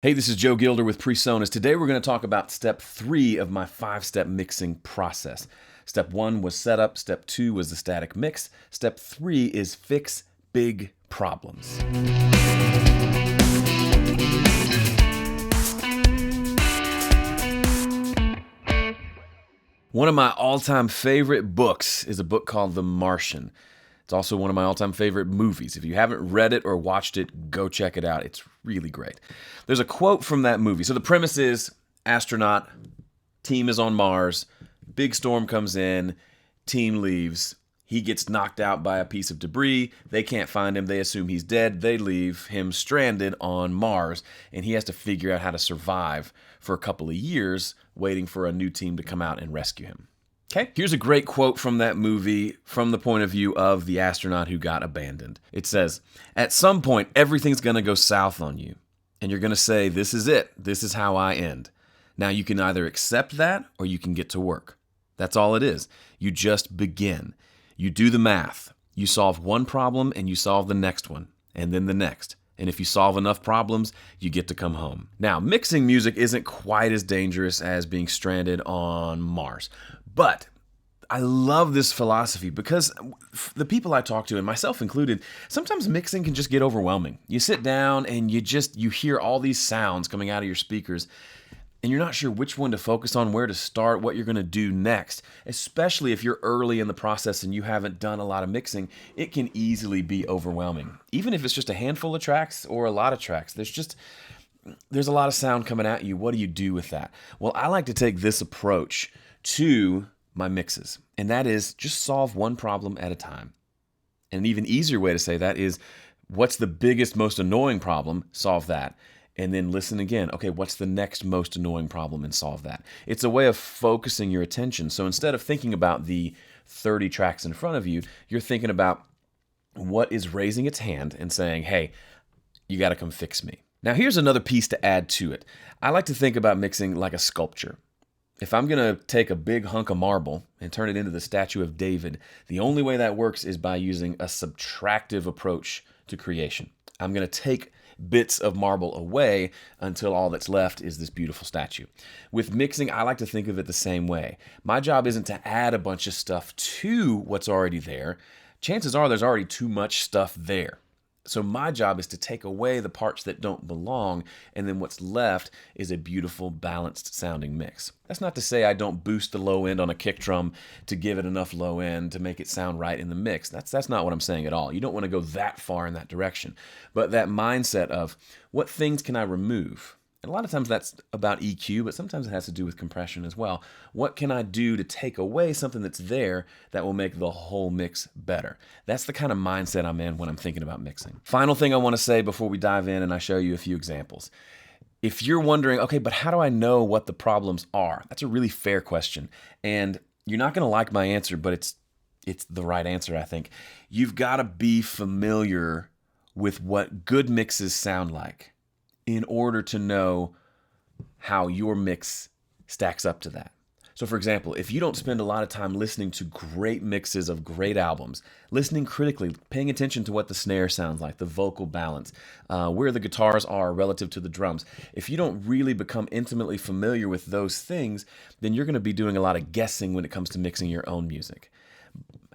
Hey, this is Joe Gilder with Presonus. Today we're going to talk about step 3 of my 5-step mixing process. Step 1 was setup, step 2 was the static mix, step 3 is fix big problems. One of my all-time favorite books is a book called The Martian. It's also one of my all-time favorite movies. If you haven't read it or watched it, go check it out. It's really great. There's a quote from that movie. So the premise is astronaut, team is on Mars, big storm comes in, team leaves. He gets knocked out by a piece of debris. They can't find him. They assume he's dead. They leave him stranded on Mars, and he has to figure out how to survive for a couple of years, waiting for a new team to come out and rescue him. Okay, here's a great quote from that movie from the point of view of the astronaut who got abandoned. It says, "At some point, everything's going to go south on you, and you're going to say, this is it. This is how I end. Now, you can either accept that or you can get to work. That's all it is. You just begin. You do the math. You solve one problem and you solve the next one, and then the next. And if you solve enough problems, you get to come home." Now, mixing music isn't quite as dangerous as being stranded on Mars. But I love this philosophy because the people I talk to, and myself included, sometimes mixing can just get overwhelming. You sit down and you hear all these sounds coming out of your speakers, and you're not sure which one to focus on, where to start, what you're going to do next. Especially if you're early in the process and you haven't done a lot of mixing, it can easily be overwhelming. Even if it's just a handful of tracks or a lot of tracks, there's a lot of sound coming at you. What do you do with that? Well, I like to take this approach to my mixes, and that is just solve one problem at a time. And an even easier way to say that is, what's the biggest, most annoying problem? Solve that. And then listen again. Okay, what's the next most annoying problem, and solve that. It's a way of focusing your attention. So instead of thinking about the 30 tracks in front of you, you're thinking about what is raising its hand and saying, hey, you got to come fix me. Now, here's another piece to add to it. I like to think about mixing like a sculpture. If I'm going to take a big hunk of marble and turn it into the statue of David, the only way that works is by using a subtractive approach to creation. I'm going to take bits of marble away until all that's left is this beautiful statue. With mixing, I like to think of it the same way. My job isn't to add a bunch of stuff to what's already there. Chances are there's already too much stuff there. So my job is to take away the parts that don't belong, and then what's left is a beautiful, balanced sounding mix. That's not to say I don't boost the low end on a kick drum to give it enough low end to make it sound right in the mix. That's not what I'm saying at all. You don't want to go that far in that direction. But that mindset of what things can I remove? And a lot of times that's about EQ, but sometimes it has to do with compression as well. What can I do to take away something that's there that will make the whole mix better? That's the kind of mindset I'm in when I'm thinking about mixing. Final thing I want to say before we dive in and I show you a few examples. If you're wondering, okay, but how do I know what the problems are? That's a really fair question. And you're not going to like my answer, but it's the right answer, I think. You've got to be familiar with what good mixes sound like in order to know how your mix stacks up to that. So for example, if you don't spend a lot of time listening to great mixes of great albums, listening critically, paying attention to what the snare sounds like, the vocal balance, where the guitars are relative to the drums, if you don't really become intimately familiar with those things, then you're going to be doing a lot of guessing when it comes to mixing your own music.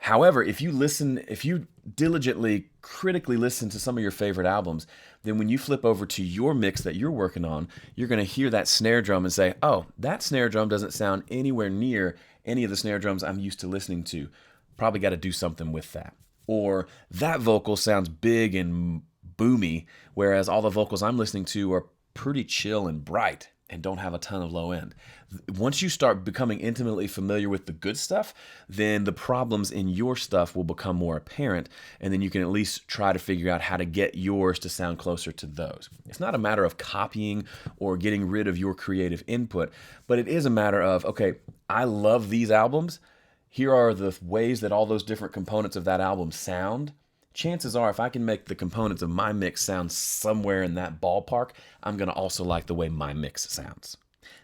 However, if you diligently, critically listen to some of your favorite albums, then when you flip over to your mix that you're working on, you're going to hear that snare drum and say, oh, that snare drum doesn't sound anywhere near any of the snare drums I'm used to listening to. Probably got to do something with that. Or that vocal sounds big and boomy, whereas all the vocals I'm listening to are pretty chill and bright and don't have a ton of low end. Once you start becoming intimately familiar with the good stuff, then the problems in your stuff will become more apparent, and then you can at least try to figure out how to get yours to sound closer to those. It's not a matter of copying or getting rid of your creative input, but it is a matter of, okay, I love these albums. Here are the ways that all those different components of that album sound. Chances are, if I can make the components of my mix sound somewhere in that ballpark, I'm going to also like the way my mix sounds.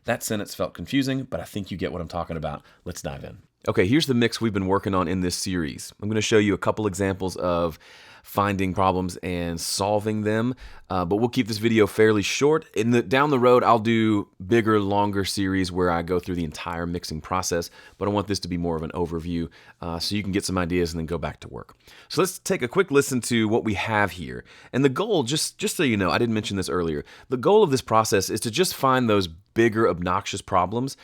That sentence felt confusing, but I think you get what I'm talking about. Let's dive in. Okay, here's the mix we've been working on in this series. I'm going to show you a couple examples of finding problems and solving them, but we'll keep this video fairly short. Down the road, I'll do bigger, longer series where I go through the entire mixing process, but I want this to be more of an overview so you can get some ideas and then go back to work. So let's take a quick listen to what we have here. And the goal, just so you know, I didn't mention this earlier, the goal of this process is to just find those bigger, obnoxious problems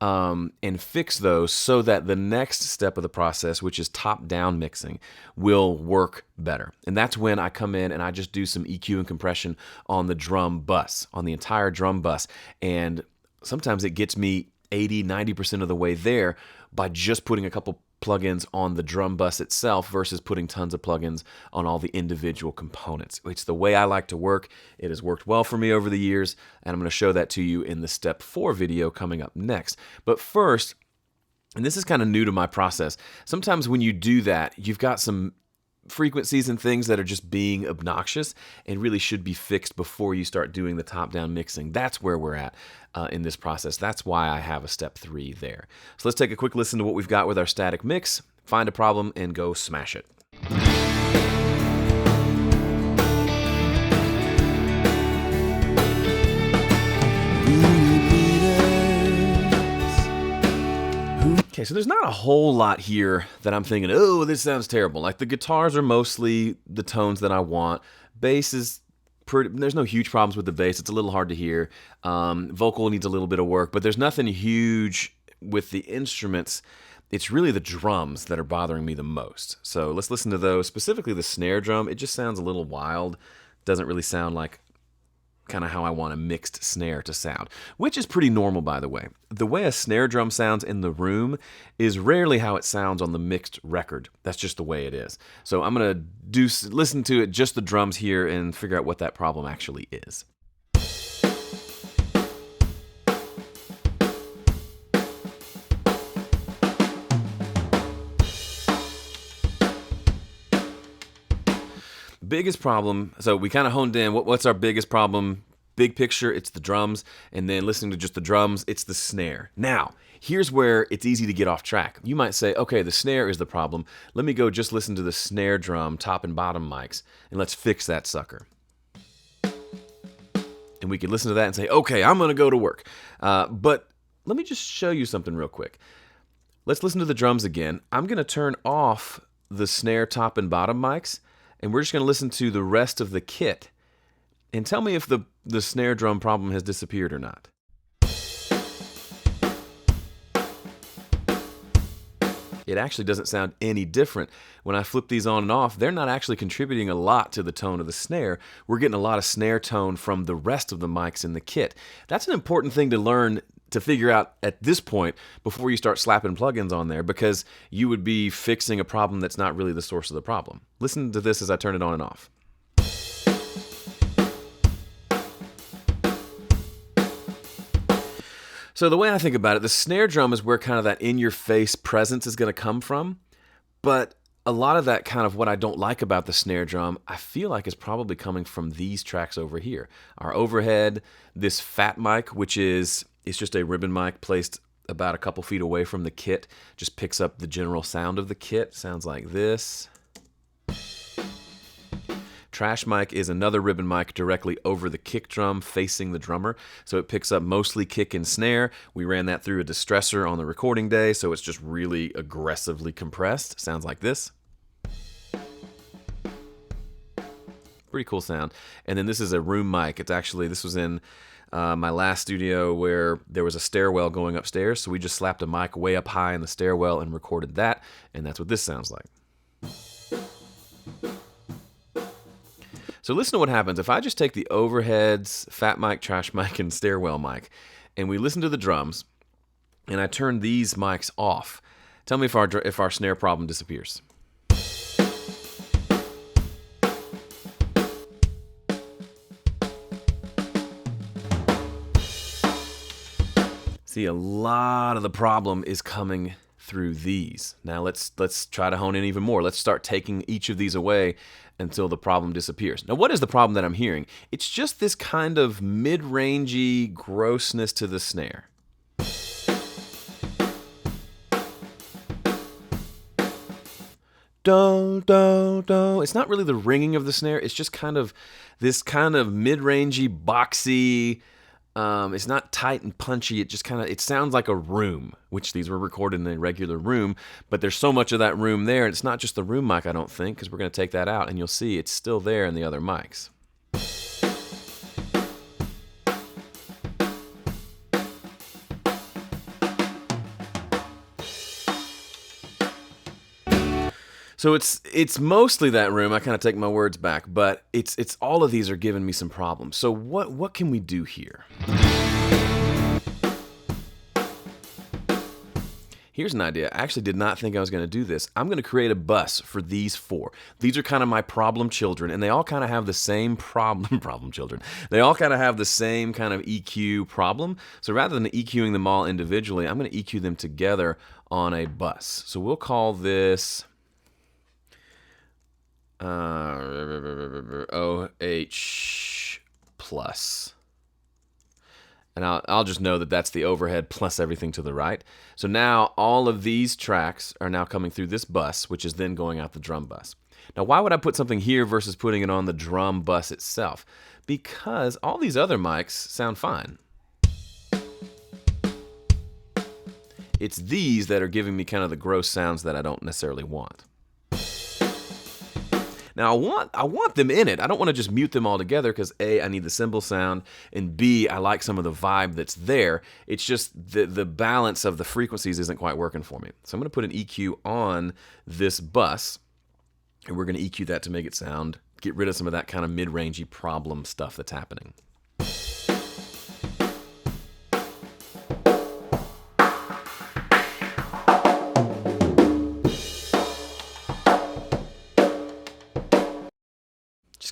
and fix those so that the next step of the process, which is top-down mixing, will work better. And that's when I come in and I just do some EQ and compression on the drum bus, on the entire drum bus. And sometimes it gets me 80, 90% of the way there by just putting a couple plugins on the drum bus itself versus putting tons of plugins on all the individual components. It's the way I like to work. It has worked well for me over the years, and I'm going to show that to you in the step 4 video coming up next. But first, and this is kind of new to my process, sometimes when you do that, you've got some frequencies and things that are just being obnoxious and really should be fixed before you start doing the top-down mixing. That's where we're at in this process. That's why I have a step 3 there. So let's take a quick listen to what we've got with our static mix, find a problem, and go smash it. Okay, so there's not a whole lot here that I'm thinking, oh, this sounds terrible. Like the guitars are mostly the tones that I want. Bass is pretty, there's no huge problems with the bass. It's a little hard to hear. Vocal needs a little bit of work, but there's nothing huge with the instruments. It's really the drums that are bothering me the most. So let's listen to those, specifically the snare drum. It just sounds a little wild. Doesn't really sound like kind of how I want a mixed snare to sound, which is pretty normal, by the way. The way a snare drum sounds in the room is rarely how it sounds on the mixed record. That's just the way it is. So I'm going to listen to it, just the drums here, and figure out what that problem actually is. Biggest problem, so we kind of honed in, what's our biggest problem? Big picture, it's the drums, and then listening to just the drums, it's the snare. Now, here's where it's easy to get off track. You might say, okay, the snare is the problem. Let me go just listen to the snare drum, top and bottom mics, and let's fix that sucker. And we could listen to that and say, okay, I'm gonna go to work. But let me just show you something real quick. Let's listen to the drums again. I'm gonna turn off the snare top and bottom mics, and we're just going to listen to the rest of the kit and tell me if the snare drum problem has disappeared or not. It actually doesn't sound any different. When I flip these on and off, they're not actually contributing a lot to the tone of the snare. We're getting a lot of snare tone from the rest of the mics in the kit. That's an important thing to learn, to figure out at this point before you start slapping plugins on there, because you would be fixing a problem that's not really the source of the problem. Listen to this as I turn it on and off. So the way I think about it, the snare drum is where kind of that in-your-face presence is going to come from, but a lot of that kind of what I don't like about the snare drum, I feel like is probably coming from these tracks over here. Our overhead, this fat mic, which is, it's just a ribbon mic placed about a couple feet away from the kit, just picks up the general sound of the kit. Sounds like this. Trash mic is another ribbon mic directly over the kick drum facing the drummer, so it picks up mostly kick and snare. We ran that through a distressor on the recording day, so it's just really aggressively compressed. Sounds like this. Pretty cool sound. And then this is a room mic. It's actually, this was in my last studio where there was a stairwell going upstairs, so we just slapped a mic way up high in the stairwell and recorded that, and that's what this sounds like. So listen to what happens if I just take the overheads, fat mic, trash mic, and stairwell mic, and we listen to the drums, and I turn these mics off. Tell me if our snare problem disappears. See, a lot of the problem is coming through these. Now let's try to hone in even more. Let's start taking each of these away until the problem disappears. Now, what is the problem that I'm hearing? It's just this kind of mid-rangey grossness to the snare. do, do, do. It's not really the ringing of the snare. It's just kind of this kind of mid-rangey, boxy. It's not tight and punchy. It sounds like a room, which these were recorded in a regular room, but there's so much of that room there, and it's not just the room mic, I don't think, because we're going to take that out, and you'll see it's still there in the other mics. So it's mostly that room. I kind of take my words back, but it's all of these are giving me some problems. So what can we do here? Here's an idea. I actually did not think I was going to do this. I'm going to create a bus for these four. These are kind of my problem children, and they all kind of have the same problem children. They all kind of have the same kind of EQ problem. So rather than EQing them all individually, I'm going to EQ them together on a bus. So we'll call this OH plus. And I'll just know that that's the overhead plus everything to the right. So now all of these tracks are now coming through this bus, which is then going out the drum bus. Now, why would I put something here versus putting it on the drum bus itself? Because all these other mics sound fine. It's these that are giving me kind of the gross sounds that I don't necessarily want. Now, I want them in it. I don't want to just mute them all together because A, I need the cymbal sound, and B, I like some of the vibe that's there. It's just the balance of the frequencies isn't quite working for me. So I'm going to put an EQ on this bus, and we're going to EQ that to make it sound, get rid of some of that kind of mid-rangey problem stuff that's happening.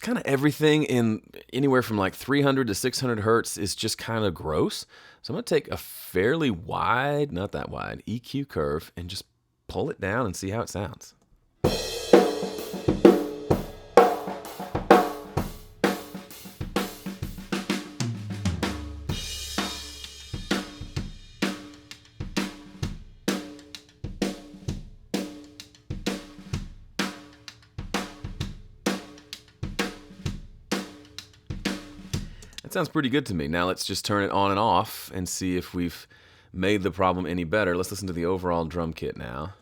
Kind of everything in anywhere from like 300 to 600 hertz is just kind of gross. So I'm going to take a fairly wide, not that wide, EQ curve and just pull it down and see how it sounds. That sounds pretty good to me. Now let's just turn it on and off and see if we've made the problem any better. Let's listen to the overall drum kit now.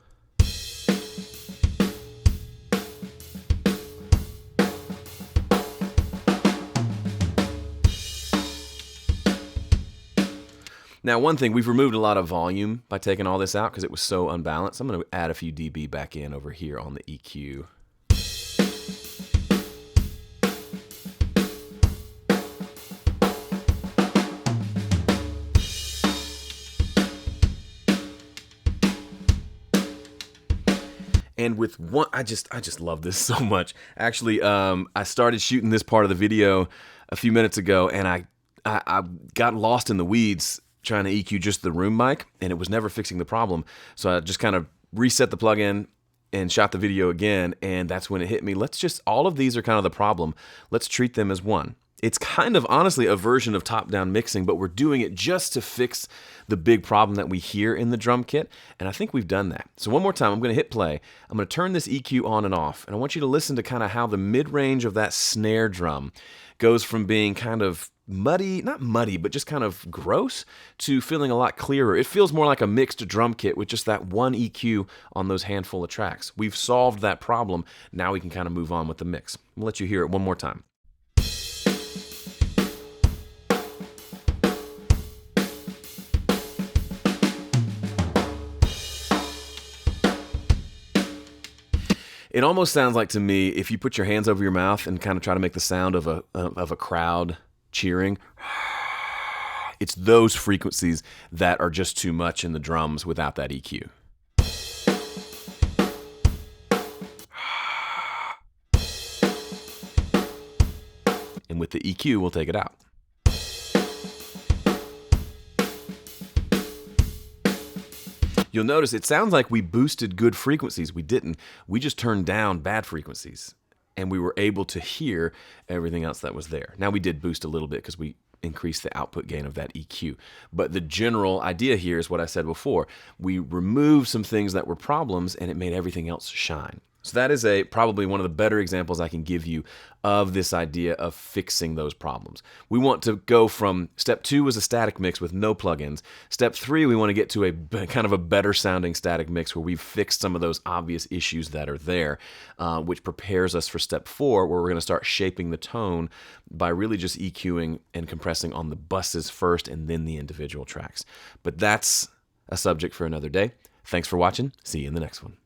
Now, one thing, we've removed a lot of volume by taking all this out because it was so unbalanced. I'm going to add a few dB back in over here on the EQ. And with one, I just love this so much. Actually, I started shooting this part of the video a few minutes ago, and I got lost in the weeds trying to EQ just the room mic, and it was never fixing the problem. So I just kind of reset the plugin and shot the video again, and that's when it hit me. All of these are kind of the problem. Let's treat them as one. It's kind of honestly a version of top-down mixing, but we're doing it just to fix the big problem that we hear in the drum kit, and I think we've done that. So one more time, I'm going to hit play. I'm going to turn this EQ on and off, and I want you to listen to kind of how the mid-range of that snare drum goes from being kind of muddy, not muddy, but just kind of gross, to feeling a lot clearer. It feels more like a mixed drum kit with just that one EQ on those handful of tracks. We've solved that problem. Now we can kind of move on with the mix. I'll let you hear it one more time. It almost sounds like to me if you put your hands over your mouth and kind of try to make the sound of a crowd cheering. It's those frequencies that are just too much in the drums without that EQ. And with the EQ, we'll take it out. You'll notice it sounds like we boosted good frequencies. We didn't. We just turned down bad frequencies, and we were able to hear everything else that was there. Now, we did boost a little bit because we increased the output gain of that EQ. But the general idea here is what I said before. We removed some things that were problems, and it made everything else shine. So that is probably one of the better examples I can give you of this idea of fixing those problems. We want to go from step 2 was a static mix with no plugins. Step 3, we want to get to a kind of a better sounding static mix where we've fixed some of those obvious issues that are there, which prepares us for step 4, where we're going to start shaping the tone by really just EQing and compressing on the buses first and then the individual tracks. But that's a subject for another day. Thanks for watching. See you in the next one.